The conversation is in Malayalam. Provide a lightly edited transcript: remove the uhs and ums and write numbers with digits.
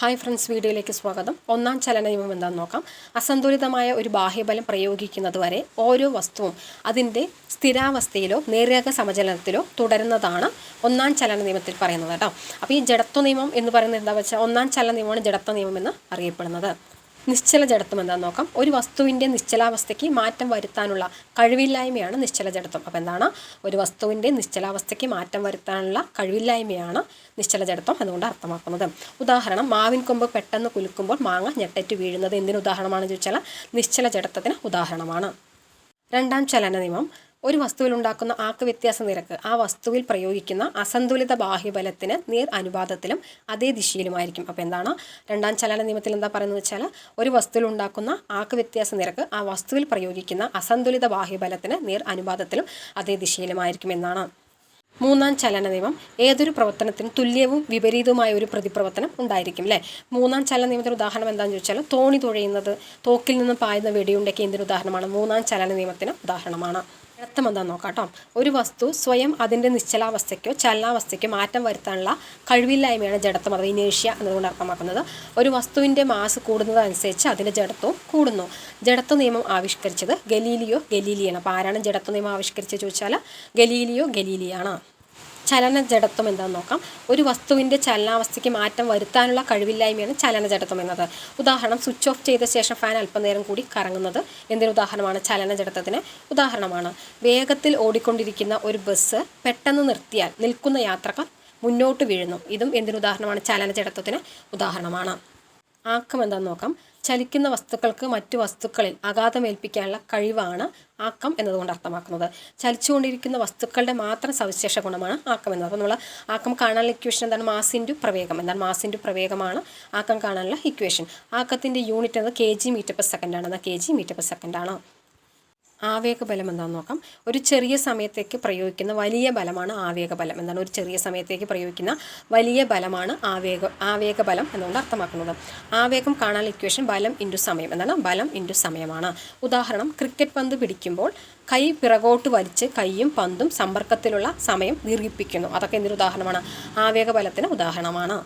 ഹായ് ഫ്രണ്ട്സ്, വീഡിയോയിലേക്ക് സ്വാഗതം. ഒന്നാം ചലന നിയമം എന്താണെന്ന് നോക്കാം. അസന്തുലിതമായ ഒരു ബാഹ്യബലം പ്രയോഗിക്കുന്നത് വരെ ഓരോ വസ്തുവും അതിൻ്റെ സ്ഥിരാവസ്ഥയിലോ നേർരേഖ സമചലനത്തിലോ തുടരുന്നതാണ് ഒന്നാം ചലന നിയമത്തിൽ പറയുന്നത് കേട്ടോ. അപ്പോൾ ഈ ജഡത്വ നിയമം എന്ന് പറയുന്നത് എന്താ വെച്ചാൽ ഒന്നാം ചലന നിയമമാണ് ജഡത്വ നിയമം എന്ന് അറിയപ്പെടുന്നത്. നിശ്ചല ജഡത്വം എന്താണെന്ന് നോക്കാം. ഒരു വസ്തുവിൻ്റെ നിശ്ചലാവസ്ഥയ്ക്ക് മാറ്റം വരുത്താനുള്ള കഴിവില്ലായ്മയാണ് നിശ്ചല ജഡത്വം. അപ്പോൾ എന്താണ്? ഒരു വസ്തുവിൻ്റെ നിശ്ചലാവസ്ഥയ്ക്ക് മാറ്റം വരുത്താനുള്ള കഴിവില്ലായ്മയാണ് നിശ്ചല ജഡത്വം എന്നുകൊണ്ട് അർത്ഥമാക്കുന്നത്. ഉദാഹരണം, മാവിൻ കൊമ്പ് പെട്ടെന്ന് കുലുക്കുമ്പോൾ മാങ്ങ ഞെട്ടറ്റ് വീഴുന്നത് എന്തിന് ഉദാഹരണമാണെന്ന് ചോദിച്ചാൽ നിശ്ചല ജഡത്വത്തിന് ഉദാഹരണമാണ്. രണ്ടാം ചലന നിയമം, ഒരു വസ്തുവിൽ ഉണ്ടാക്കുന്ന ആക്ക വ്യത്യാസ നിരക്ക് ആ വസ്തുവിൽ പ്രയോഗിക്കുന്ന അസന്തുലിത ബാഹ്യബലത്തിന് നേർ അനുപാതത്തിലും അതേ ദിശയിലുമായിരിക്കും. അപ്പോൾ എന്താണ് രണ്ടാം ചലന നിയമത്തിൽ എന്താ പറയുന്നത് വെച്ചാൽ ഒരു വസ്തുവിൽ ഉണ്ടാക്കുന്ന ആക്ക വ്യത്യാസ നിരക്ക് ആ വസ്തുവിൽ പ്രയോഗിക്കുന്ന അസന്തുലിത ബാഹ്യബലത്തിന് നേർ അനുപാതത്തിലും അതേ ദിശയിലുമായിരിക്കും എന്നാണ്. മൂന്നാം ചലന നിയമം, ഏതൊരു പ്രവർത്തനത്തിനും തുല്യവും വിപരീതവുമായ ഒരു പ്രതിപ്രവർത്തനം ഉണ്ടായിരിക്കും അല്ലേ. മൂന്നാം ചലന നിയമത്തിന് ഉദാഹരണം എന്താണെന്ന് ചോദിച്ചാൽ തോണി തുഴയുന്നത്, തോക്കിൽ നിന്നും പായുന്ന വെടിയുണ്ടയ്ക്ക് എന്തൊരു ഉദാഹരണമാണ്? മൂന്നാം ചലന നിയമത്തിന് ഉദാഹരണമാണ്. ജഡത്വം എന്താണെന്ന് നോക്കാം കേട്ടോ. ഒരു വസ്തു സ്വയം അതിൻ്റെ നിശ്ചലാവസ്ഥയ്ക്കോ ചലനാവസ്ഥയ്ക്കോ മാറ്റം വരുത്താനുള്ള കഴിവില്ലായ്മയാണ് ജഡത്വം അഥവാ ഇനേഷ്യ എന്നതുകൊണ്ട് അർത്ഥമാക്കുന്നത്. ഒരു വസ്തുവിൻ്റെ മാസ് കൂടുന്നതനുസരിച്ച് അതിൻ്റെ ജഡത്വവും കൂടുന്നു. ജഡത്വ നിയമം ആവിഷ്കരിച്ചത് ഗലീലിയോ ഗലീലിയാണ്. അപ്പോൾ ആരാണ് ജഡത്വ നിയമം ആവിഷ്കരിച്ചത് ചോദിച്ചാൽ ഗലീലിയോ ഗലീലിയാണ്. ചലന ജഡത്വം എന്താണെന്ന് നോക്കാം. ഒരു വസ്തുവിൻ്റെ ചലനാവസ്ഥയ്ക്ക് മാറ്റം വരുത്താനുള്ള കഴിവില്ലായ്മയാണ് ചലന ജഡത്വം എന്നത്. ഉദാഹരണം, സ്വിച്ച് ഓഫ് ചെയ്ത ശേഷം ഫാൻ അല്പനേരം കൂടി കറങ്ങുന്നത് എന്തൊരു ഉദാഹരണമാണ്? ചലന ജഡത്വത്തിന് ഉദാഹരണമാണ്. വേഗത്തിൽ ഓടിക്കൊണ്ടിരിക്കുന്ന ഒരു ബസ് പെട്ടെന്ന് നിർത്തിയാൽ നിൽക്കുന്ന യാത്രക്കാർ മുന്നോട്ട് വീഴുന്നു. ഇതും എന്തൊരു ഉദാഹരണമാണ്? ചലന ജഡത്വത്തിന് ഉദാഹരണമാണ്. ആക്കം എന്താണെന്ന് നോക്കാം. ചലിക്കുന്ന വസ്തുക്കൾക്ക് മറ്റു വസ്തുക്കളിൽ ആഘാതമേൽപ്പിക്കാനുള്ള കഴിവാണ് ആക്കം എന്നതുകൊണ്ട് അർത്ഥമാക്കുന്നത്. ചലിച്ചുകൊണ്ടിരിക്കുന്ന വസ്തുക്കളുടെ മാത്രം സവിശേഷ ഗുണമാണ് ആക്കം എന്നത്. അപ്പോൾ നമ്മൾ ആക്കം കാണാനുള്ള ഇക്വേഷൻ എന്താണ്? മാസ് ഇൻറ്റു പ്രവേഗം. എന്താണ്? മാസ് ഇൻറ്റു പ്രവേഗമാണ് ആക്കം കാണാനുള്ള ഇക്വേഷൻ. ആക്കത്തിൻ്റെ യൂണിറ്റ് എന്നത് kg/s ആണ്. എന്നാൽ kg/s ആണ്. ആവേഗബലം എന്താണെന്ന് നോക്കാം. ഒരു ചെറിയ സമയത്തേക്ക് പ്രയോഗിക്കുന്ന വലിയ ബലമാണ് ആവേഗബലം. എന്താണ്? ഒരു ചെറിയ സമയത്തേക്ക് പ്രയോഗിക്കുന്ന വലിയ ബലമാണ് ആവേഗബലം എന്നുകൊണ്ട് അർത്ഥമാക്കുന്നത്. ആവേഗം കാണാൻ ഇക്വേഷൻ ബലം ഇൻറ്റു സമയം. എന്താണ്? ബലം ഇൻറ്റു സമയമാണ്. ഉദാഹരണം, ക്രിക്കറ്റ് പന്ത് പിടിക്കുമ്പോൾ കൈ പിറകോട്ട് വലിച്ച് കൈയും പന്തും സമ്പർക്കത്തിലുള്ള സമയം ദീർഘിപ്പിക്കുന്നു. അതൊക്കെ എന്തൊരു ഉദാഹരണമാണ്? ആവേഗബലത്തിന് ഉദാഹരണമാണ്.